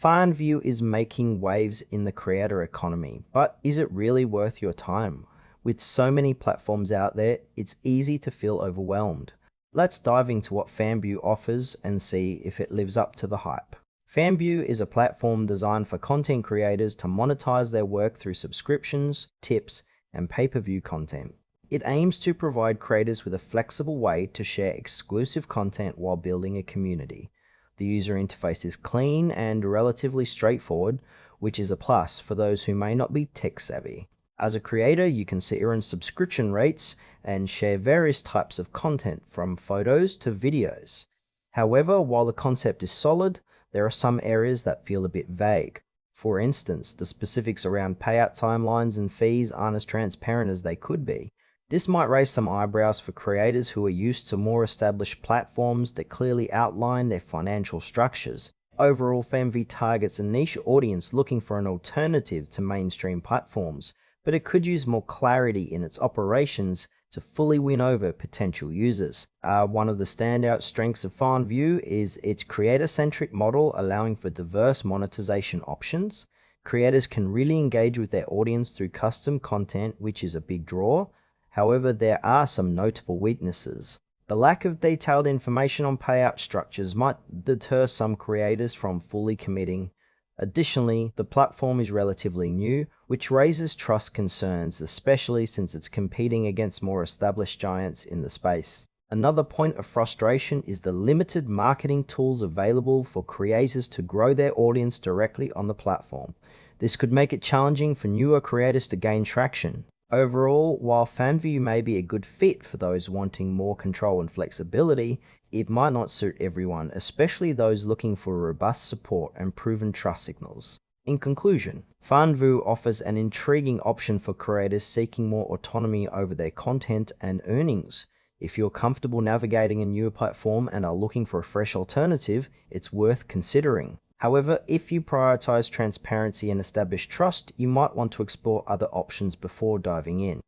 Fanvue is making waves in the creator economy, but is it really worth your time? With so many platforms out there, it's easy to feel overwhelmed. Let's dive into what Fanvue offers and see if it lives up to the hype. Fanvue is a platform designed for content creators to monetize their work through subscriptions, tips, and pay-per-view content. It aims to provide creators with a flexible way to share exclusive content while building a community. The user interface is clean and relatively straightforward, which is a plus for those who may not be tech savvy. As a creator, you can earn subscription rates and share various types of content from photos to videos. However, while the concept is solid, there are some areas that feel a bit vague. For instance, the specifics around payout timelines and fees aren't as transparent as they could be. This might raise some eyebrows for creators who are used to more established platforms that clearly outline their financial structures. Overall, Fanvue targets a niche audience looking for an alternative to mainstream platforms, but it could use more clarity in its operations to fully win over potential users. One of the standout strengths of Fanvue is its creator-centric model, allowing for diverse monetization options. Creators can really engage with their audience through custom content, which is a big draw. However, there are some notable weaknesses. The lack of detailed information on payout structures might deter some creators from fully committing. Additionally, the platform is relatively new, which raises trust concerns, especially since it's competing against more established giants in the space. Another point of frustration is the limited marketing tools available for creators to grow their audience directly on the platform. This could make it challenging for newer creators to gain traction. Overall, while Fanvue may be a good fit for those wanting more control and flexibility, it might not suit everyone, especially those looking for robust support and proven trust signals. In conclusion, Fanvue offers an intriguing option for creators seeking more autonomy over their content and earnings. If you're comfortable navigating a newer platform and are looking for a fresh alternative, it's worth considering. However, if you prioritize transparency and establish trust, you might want to explore other options before diving in.